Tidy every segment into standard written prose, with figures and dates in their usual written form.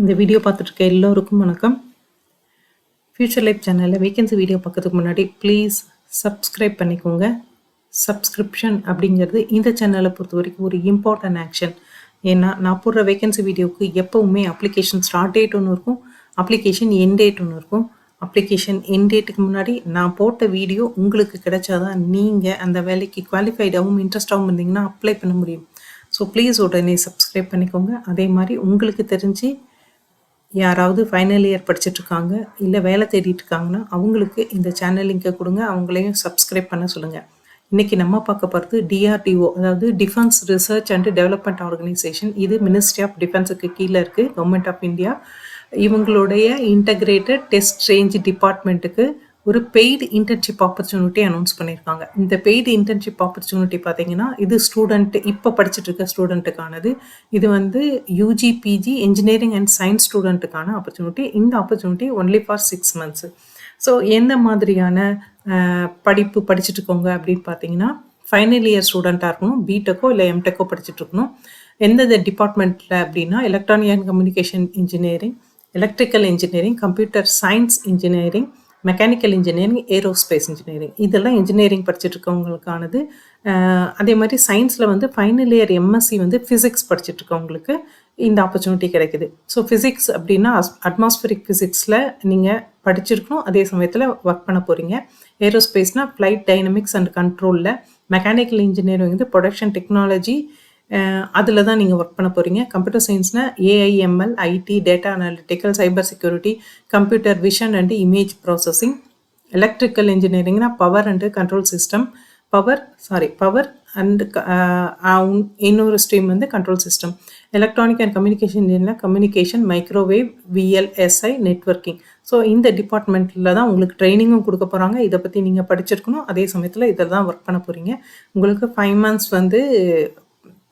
இந்த வீடியோ பார்த்துட்டு இருக்க எல்லோருக்கும் வணக்கம். ஃபியூச்சர் லைஃப் சேனலில் வேகன்சி வீடியோ பார்க்கறதுக்கு முன்னாடி ப்ளீஸ் சப்ஸ்கிரைப் பண்ணிக்கோங்க. சப்ஸ்கிரிப்ஷன் அப்படிங்கிறது இந்த சேனலை பொறுத்த வரைக்கும் ஒரு இம்பார்ட்டன்ட் ஆக்ஷன். ஏன்னா நான் போடுற வேகன்சி வீடியோவுக்கு எப்போவுமே அப்ளிகேஷன் ஸ்டார்ட் டேட் ஒன்று இருக்கும், அப்ளிகேஷன் எண்ட் டேட் ஒன்று இருக்கும். அப்ளிகேஷன் எண்ட் டேட்டுக்கு முன்னாடி நான் போட்ட வீடியோ உங்களுக்கு கிடைச்சாதான் நீங்கள் அந்த வேலைக்கு குவாலிஃபைடாகவும் இன்ட்ரெஸ்டாகவும் இருந்தீங்கன்னா அப்ளை பண்ண முடியும். ஸோ ப்ளீஸ் உடனே சப்ஸ்கிரைப் பண்ணிக்கோங்க. அதே மாதிரி உங்களுக்கு தெரிஞ்சு யாராவது ஃபைனல் இயர் படிச்சுட்ருக்காங்க இல்லை வேலை தேடிட்டு இருக்காங்கன்னா அவங்களுக்கு இந்த சேனல் லிங்கை கொடுங்க, அவங்களையும் சப்ஸ்கிரைப் பண்ண சொல்லுங்கள். இன்றைக்கி நம்ம பார்க்க போகிறது டிஆர்டிஓ, அதாவது defence research and development organisation. இது மினிஸ்ட்ரி ஆஃப் டிஃபென்ஸுக்கு கீழே இருக்குது, கவர்மெண்ட் ஆஃப் இந்தியா. இவங்களுடைய இன்டகிரேட்டட் டெஸ்ட் ரேஞ்ச் டிபார்ட்மெண்ட்டுக்கு ஒரு பெய்டு இன்டர்ன்ஷிப் ஆப்பர்ச்சுனிட்டி அனௌன்ஸ் பண்ணியிருக்காங்க. இந்த பெய்டு இன்டர்ன்ஷிப் ஆப்பர்ச்சுனிட்டி பார்த்தீங்கன்னா இது ஸ்டூடெண்ட் இப்போ படிச்சுட்டு இருக்க ஸ்டூடெண்ட்டுக்கானது. இது வந்து UG PG engineering and science ஸ்டூடெண்ட்டுக்கான ஆப்பர்ச்சுனிட்டி. இந்த opportunity only for 6 months. So எந்த மாதிரியான படிப்பு படிச்சுட்டு இருக்கோங்க அப்படின்னு பார்த்தீங்கன்னா ஃபைனல் இயர் ஸ்டூடெண்ட்டாக இருக்கணும், பிடெக்கோ இல்லை எம்டெக்கோ படிச்சுட்டு இருக்கணும். எந்தெந்த டிபார்ட்மெண்ட்டில் அப்படின்னா electronic and communication engineering, electrical engineering, computer science engineering, mechanical engineering, aerospace engineering, இதெல்லாம் இன்ஜினியரிங் படிச்சுட்டு இருக்கவங்களுக்கானது. அதே மாதிரி சயின்ஸில் வந்து ஃபைனல் இயர் எம்எஸ்சி வந்து ஃபிசிக்ஸ் படிச்சுட்டு இருக்கவங்களுக்கு இந்த ஆப்பர்ச்சுனிட்டி கிடைக்குது. ஸோ ஃபிசிக்ஸ் அப்படின்னா அட்மாஸ்பரிக் ஃபிசிக்ஸில் நீங்கள் படிச்சிருக்கணும், அதே சமயத்தில் ஒர்க் பண்ண போகிறீங்க. ஏரோஸ்பேஸ்னால் ஃப்ளைட் டைனமிக்ஸ் அண்ட் கண்ட்ரோலில், மெக்கானிக்கல் இன்ஜினியரிங் வந்து ப்ரொடக்ஷன் டெக்னாலஜி, அதில் தான் நீங்கள் ஒர்க் பண்ண போகிறீங்க. கம்ப்யூட்டர் சயின்ஸ்னால் AIML, IT, data analytical, cyber security, computer vision and image processing. Electrical இன்ஜினியரிங்னா power and control system, power and இன்னொரு ஸ்ட்ரீம் வந்து control system. Electronic and communication இன்ஜினியரிங்னா communication, microwave, VLSI, networking. So இந்த டிபார்ட்மெண்ட்டில் தான் உங்களுக்கு ட்ரைனிங்கும் கொடுக்க போகிறாங்க. இதை பற்றி நீங்கள் படிச்சிருக்கணும், அதே சமயத்தில் இதில் தான் ஒர்க் பண்ண போகிறீங்க. உங்களுக்கு 5 months வந்து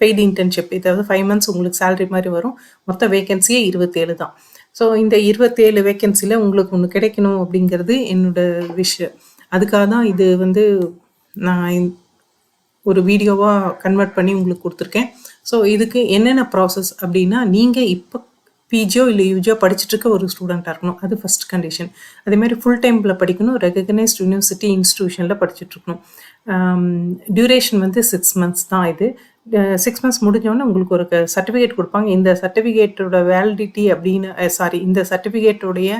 பெய்டு இன்டர்ன்ஷிப், இதாவது 5 months உங்களுக்கு சேலரி மாதிரி வரும். மொத்த வேகன்சியே 27 தான். ஸோ இந்த 27 வேகன்சியில் உங்களுக்கு ஒன்று கிடைக்கணும் அப்படிங்கிறது என்னோட விஷயம். அதுக்காக தான் இது வந்து நான் ஒரு வீடியோவாக கன்வெர்ட் பண்ணி உங்களுக்கு கொடுத்துருக்கேன். ஸோ இதுக்கு என்னென்ன ப்ராசஸ் அப்படின்னா, நீங்கள் இப்போ பிஜியோ இல்லை யூஜியோ படிச்சுட்டு இருக்க ஒரு ஸ்டூடெண்ட்டாக இருக்கணும், அது ஃபஸ்ட் கண்டிஷன். அதேமாதிரி ஃபுல் டைமில் படிக்கணும், ரெகக்னைஸ்ட் யூனிவர்சிட்டி இன்ஸ்டிடியூஷனில் படிச்சுட்ருக்கணும். டியூரேஷன் வந்து 6 months தான். இது 6 months முடிஞ்சோடனே உங்களுக்கு ஒரு சர்டிஃபிகேட் கொடுப்பாங்க. இந்த சர்டிஃபிகேட்டோட வேலிடிட்டி அப்படின்னு இந்த சர்டிஃபிகேட்டோடைய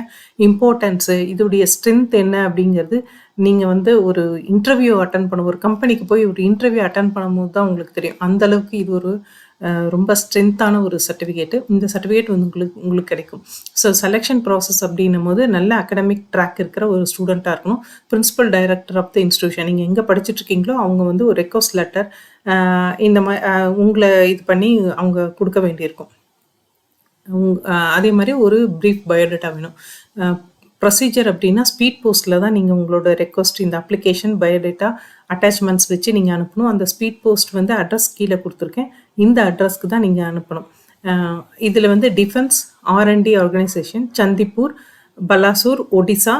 இம்பார்ட்டன்ஸு, இதோடைய ஸ்ட்ரென்த் என்ன அப்படிங்கிறது நீங்கள் வந்து ஒரு இன்டர்வியூ அட்டன் பண்ண, ஒரு கம்பெனிக்கு போய் ஒரு இன்டர்வியூ அட்டன் பண்ணும்போது தான் உங்களுக்கு தெரியும். அந்தளவுக்கு இது ஒரு ரொம்ப ஸ்ட்ரென்த்தான ஒரு சர்டிஃபிகேட்டு. இந்த சர்டிஃபிகேட் வந்து உங்களுக்கு கிடைக்கும். ஸோ செலெக்ஷன் ப்ராசஸ் அப்படின்னும் போது நல்ல அகடமிக் ட்ராக் இருக்கிற ஒரு ஸ்டூடெண்ட்டாக இருக்கணும். Principal director of the institution, நீங்கள் எங்கே படிச்சுட்டு இருக்கீங்களோ அவங்க வந்து ஒரு ரெக்வஸ்ட் லெட்டர் இந்த மாதிரி உங்களை இது பண்ணி அவங்க கொடுக்க வேண்டியிருக்கும். அதே மாதிரி ஒரு ப்ரீஃப் பயோடேட்டா வேணும். ப்ரொசீஜர் அப்படின்னா ஸ்பீட் போஸ்ட்டில் தான் நீங்கள் உங்களோட ரெக்வஸ்ட், இந்த அப்ளிகேஷன், பயோடேட்டா, அட்டாச்மெண்ட்ஸ் வச்சு நீங்கள் அனுப்பணும். அந்த ஸ்பீட் போஸ்ட் வந்து அட்ரஸ் கீழே கொடுத்துருக்கேன், இந்த அட்ரஸ்க்கு தான் நீங்கள் அனுப்பணும். இதில் வந்து defence R and D organisation, Chandipur, Balasore, Odisha,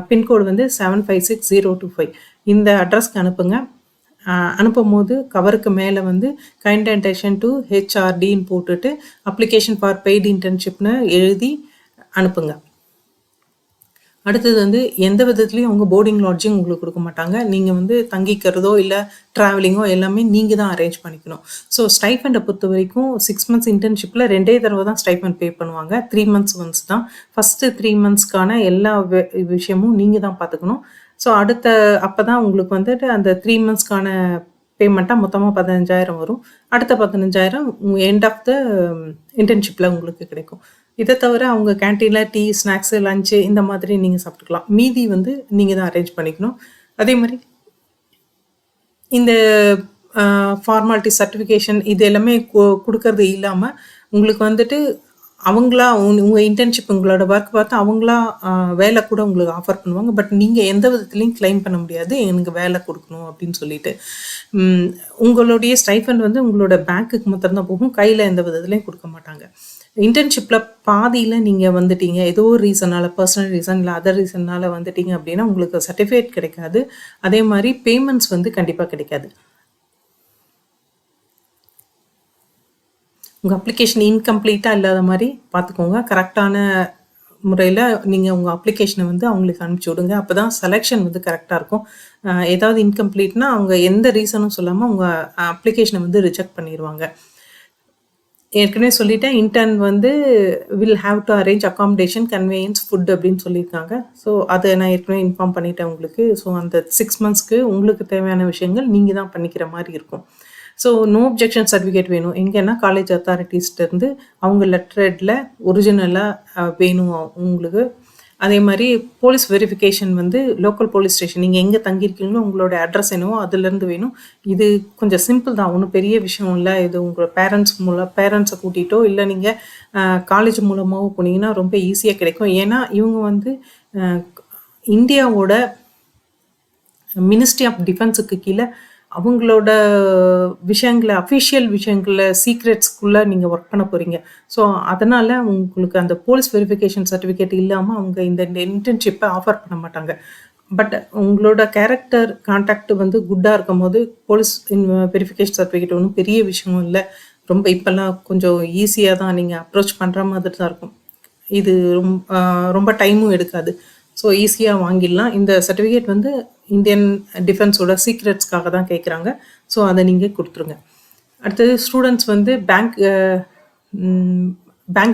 pincode வந்து 756025. இந்த அட்ரஸ்க்கு அனுப்புங்க. அனுப்பும் போது கவருக்கு மேலே வந்து கைண்ட் அட்டென்ஷன் டு ஹெச்ஆர்டின்னு போட்டுட்டு அப்ளிகேஷன் ஃபார் பெய்டு இன்டர்ன்ஷிப்னு எழுதி அனுப்புங்க. அடுத்தது வந்து எந்த விதத்துலையும் அவங்க போர்டிங் லாட்ஜிங் உங்களுக்கு கொடுக்க மாட்டாங்க. நீங்கள் வந்து தங்கிக்கிறதோ இல்லை ட்ராவலிங்கோ எல்லாமே நீங்கள் தான் அரேஞ்ச் பண்ணிக்கணும். ஸோ ஸ்டைஃபண்டை பொறுத்த வரைக்கும் 6 months இன்டர்ன்ஷிப்பில் 2 தடவை தான் ஸ்டைஃபண்ட் பே பண்ணுவாங்க. 3 months once தான். ஃபஸ்ட்டு 3 monthsக்கான எல்லா விஷயமும் நீங்கள் தான் பார்த்துக்கணும். ஸோ அப்போ தான் உங்களுக்கு வந்துட்டு அந்த 3 monthsக்கான பேமெண்ட்டாக மொத்தமாக 15,000 வரும். அடுத்த 15,000 எண்ட் ஆஃப் த இன்டர்ன்ஷிப்பில் உங்களுக்கு கிடைக்கும். இதை தவிர அவங்க கேன்டீனில் டீ, ஸ்நாக்ஸு, லஞ்சு இந்த மாதிரி நீங்கள் சாப்பிட்டுக்கலாம். மீதி வந்து நீங்கள் தான் அரேஞ்ச் பண்ணிக்கணும். அதே மாதிரி இந்த ஃபார்மாலிட்டி, சர்டிஃபிகேஷன் இது எல்லாமே கொடுக்கறது இல்லாமல் உங்களுக்கு வந்துட்டு அவங்களா உங்கள் இன்டர்ன்ஷிப், உங்களோட ஒர்க் பார்த்து அவங்களா வேலை கூட உங்களுக்கு ஆஃபர் பண்ணுவாங்க. பட் நீங்கள் எந்த விதத்துலையும் கிளைம் பண்ண முடியாது எனக்கு வேலை கொடுக்கணும் அப்படின்னு சொல்லிட்டு. உங்களுடைய ஸ்டைஃபண்ட் வந்து உங்களோட பேங்க்குக்கு மாத்திரம்தான் போகும், கையில் எந்த விதத்துலையும் கொடுக்க மாட்டாங்க. இன்டர்ன்ஷிப்பில் பாதியில் நீங்கள் வந்துட்டீங்க, ஏதோ ஒரு ரீசனால், பர்சனல் ரீசன் இல்லை அதர் ரீசனால் வந்துட்டீங்க அப்படின்னா உங்களுக்கு சர்டிஃபிகேட் கிடைக்காது. அதே மாதிரி பேமெண்ட்ஸ் வந்து கண்டிப்பாக கிடைக்காது. உங்கள் அப்ளிகேஷன் இன்கம்ப்ளீட்டாக இல்லாத மாதிரி பார்த்துக்கோங்க. கரெக்டான முறையில் நீங்கள் உங்கள் அப்ளிகேஷனை வந்து அவங்களுக்கு அனுப்பிச்சி விடுங்க. அப்போ தான் செலெக்ஷன் வந்து கரெக்டாக இருக்கும். ஏதாவது இன்கம்ப்ளீட்னா அவங்க எந்த ரீசனும் சொல்லாமல் உங்கள் அப்ளிகேஷனை வந்து ரிஜெக்ட் பண்ணிடுவாங்க. ஏற்கனவே சொல்லிட்டேன், இன்டர்ன் வந்து will have to arrange accommodation, conveyance, food அப்படின்னு சொல்லியிருக்காங்க. ஸோ அதை நான் ஏற்கனவே இன்ஃபார்ம் பண்ணிட்டேன் உங்களுக்கு. ஸோ அந்த 6 மந்த்ஸ்க்கு உங்களுக்கு தேவையான விஷயங்கள் நீங்கள் தான் பண்ணிக்கிற மாதிரி இருக்கும். ஸோ நோ அப்ஜெக்ஷன் சர்டிஃபிகேட் வேணும். எங்கன்னா காலேஜ் அத்தாரிட்டிஸ்டேருந்து அவங்க லெட்டர்ஹெட்டில் ஒரிஜினலாக வேணும் உங்களுக்கு. அதே மாதிரி போலீஸ் வெரிஃபிகேஷன் வந்து லோக்கல் போலீஸ் ஸ்டேஷன் நீங்கள் எங்கே தங்கியிருக்கீங்களோ உங்களோட அட்ரஸ் என்னவோ அதுலேருந்து வேணும். இது கொஞ்சம் சிம்பிள் தான், ஒன்றும் பெரிய விஷயம் இல்லை. இது உங்கள் பேரண்ட்ஸை கூட்டிகிட்டோ இல்லை நீங்கள் காலேஜ் மூலமாகவோ போனீங்கன்னா ரொம்ப ஈஸியாக கிடைக்கும். ஏன்னா இவங்க வந்து இந்தியாவோட மினிஸ்ட்ரி ஆஃப் டிஃபென்ஸுக்கு கீழே அவங்களோட விஷயங்களை, அஃபிஷியல் விஷயங்களை, சீக்ரெட்ஸ்குள்ளே நீங்கள் ஒர்க் பண்ண போகிறீங்க. ஸோ அதனால் உங்களுக்கு அந்த போலீஸ் வெரிஃபிகேஷன் சர்டிஃபிகேட் இல்லாமல் அவங்க இந்த இன்டர்ன்ஷிப்பை ஆஃபர் பண்ண மாட்டாங்க. பட் உங்களோட கேரக்டர் கான்டாக்ட் வந்து குட்டாக இருக்கும் போது போலீஸ் வெரிஃபிகேஷன் சர்டிஃபிகேட் ஒன்றும் பெரிய விஷயமும் இல்லை. ரொம்ப இப்போல்லாம் கொஞ்சம் ஈஸியாக தான் நீங்கள் அப்ரோச் பண்ணுற மாதிரி தான் இருக்கும். இது ரொம்ப டைமும் எடுக்காது. ஸோ ஈஸியாக வாங்கிடலாம். இந்த சர்டிஃபிகேட் வந்து இந்தியன் டிஃபென்ஸோட சீக்ரெட்ஸ்க்காக தான் கேட்குறாங்க. ஸோ அதை நீங்கள் கொடுத்துருங்க. அடுத்தது ஸ்டூடெண்ட்ஸ் வந்து பேங்க்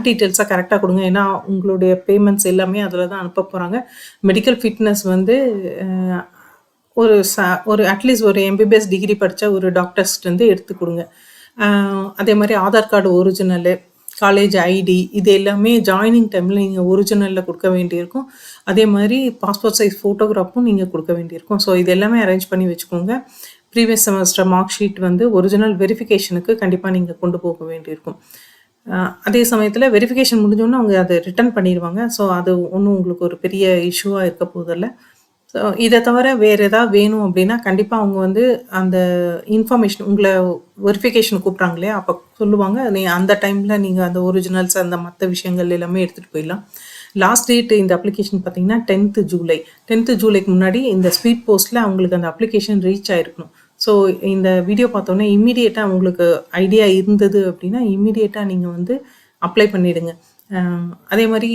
டீட்டெயில்ஸாக கரெக்டாக கொடுங்க. ஏன்னா உங்களுடைய பேமெண்ட்ஸ் எல்லாமே அதில் தான் அனுப்ப போகிறாங்க. மெடிக்கல் ஃபிட்னஸ் வந்து ஒரு அட்லீஸ்ட் ஒரு எம்பிபிஎஸ் டிகிரி படித்த ஒரு டாக்டர்ஸ்லேருந்து எடுத்து கொடுங்க. அதே மாதிரி ஆதார் கார்டு ஒரிஜினலு, காலேஜ் ஐடி, இது எல்லாமே ஜாயினிங் டைமில் நீங்கள் ஒரிஜினலில் கொடுக்க வேண்டியிருக்கும். அதே மாதிரி பாஸ்போர்ட் சைஸ் ஃபோட்டோகிராஃபும் நீங்கள் கொடுக்க வேண்டியிருக்கும். ஸோ இது எல்லாமே அரேஞ்ச் பண்ணி வச்சுக்கோங்க. ப்ரீவியஸ் செமஸ்டர் மார்க் ஷீட் வந்து ஒரிஜினல் வெரிஃபிகேஷனுக்கு கண்டிப்பாக நீங்கள் கொண்டு போக வேண்டியிருக்கும். அதே சமயத்தில் வெரிஃபிகேஷன் முடிஞ்சோன்னா அவங்க அதை ரிட்டர்ன் பண்ணிடுவாங்க. ஸோ அது ஒன்றும் உங்களுக்கு ஒரு பெரிய இஷ்யூவாக இருக்க போதில்லை. ஸோ இதை தவிர வேறு எதாவது வேணும் அப்படின்னா கண்டிப்பாக அவங்க வந்து அந்த இன்ஃபர்மேஷன் உங்களை வெரிஃபிகேஷன் கூப்பிட்றாங்க இல்லையா, அப்போ சொல்லுவாங்க. அந்த டைமில் நீங்கள் அந்த ஒரிஜினல்ஸ் அந்த மற்ற விஷயங்கள் எல்லாமே எடுத்துகிட்டு போயிடலாம். லாஸ்ட் டேட் இந்த அப்ளிகேஷன் பார்த்தீங்கன்னா 10th ஜூலை. 10th ஜூலைக்கு முன்னாடி இந்த ஸ்பீட் போஸ்ட்டில் அவங்களுக்கு அந்த அப்ளிகேஷன் ரீச் ஆகிருக்கணும். ஸோ இந்த வீடியோ பார்த்தோன்னே இம்மீடியட்டாக உங்களுக்கு ஐடியா இருந்தது அப்படின்னா இம்மீடியட்டாக நீங்கள் வந்து அப்ளை பண்ணிவிடுங்க. அதே மாதிரி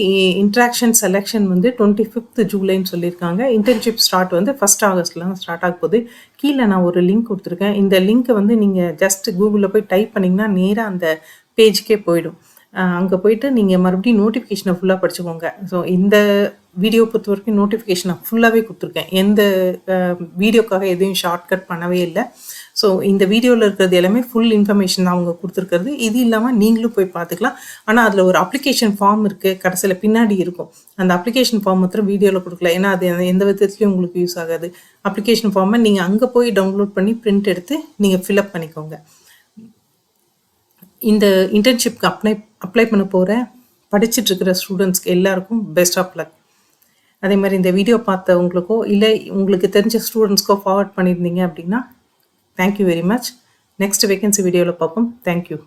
இன்ட்ராக்ஷன் செலெக்ஷன் வந்து 25th ஜூலைன்னு சொல்லியிருக்காங்க. இன்டர்ன்ஷிப் ஸ்டார்ட் வந்து 1st ஆகஸ்ட்லாம் ஸ்டார்ட் ஆக போகுது. கீழே நான் ஒரு லிங்க் கொடுத்துருக்கேன். இந்த லிங்க்கை வந்து நீங்கள் ஜஸ்ட் கூகுளில் போய் டைப் பண்ணிங்கன்னா நேராக அந்த பேஜுக்கே போயிடும். அங்கே போயிட்டு நீங்கள் மறுபடியும் நோட்டிஃபிகேஷனை ஃபுல்லாக படிச்சுக்கோங்க. ஸோ இந்த வீடியோ பொறுத்த வரைக்கும் நோட்டிஃபிகேஷனை ஃபுல்லாகவே கொடுத்துருக்கேன். எந்த வீடியோக்காக எதையும் ஷார்ட்கட் பண்ணவே இல்லை. ஸோ இந்த வீடியோவில் இருக்கிறது எல்லாமே ஃபுல் இன்ஃபர்மேஷன் தான் அவங்க கொடுத்துருக்கிறது. இது இல்லாமல் நீங்களும் போய் பார்த்துக்கலாம். ஆனால் அதில் ஒரு அப்ளிகேஷன் ஃபார்ம் இருக்குது, கடைசியில் பின்னாடி இருக்கும். அந்த அப்ளிகேஷன் ஃபார்ம் மாத்திரம் வீடியோவில் கொடுக்கல, ஏன்னா அது எந்த விதத்துலையும் உங்களுக்கு யூஸ் ஆகாது. அப்ளிகேஷன் ஃபார்மை நீங்கள் அங்கே போய் டவுன்லோட் பண்ணி பிரிண்ட் எடுத்து நீங்கள் ஃபில்அப் பண்ணிக்கோங்க. இந்த இன்டர்ன்ஷிப்க்கு அப்ளை பண்ண போகிற படிச்சுட்ருக்கிற ஸ்டூடெண்ட்ஸ்க்கு எல்லாருக்கும் பெஸ்ட் ஆஃப் லக். அதே மாதிரி இந்த வீடியோ பார்த்தவங்களுக்கோ இல்லை உங்களுக்கு தெரிஞ்ச ஸ்டூடெண்ட்ஸ்க்கோ ஃபார்வர்ட் பண்ணியிருந்தீங்க அப்படின்னா thank you very much. Next vacancy வீடியோவில் பார்ப்போம். தேங்க்யூ.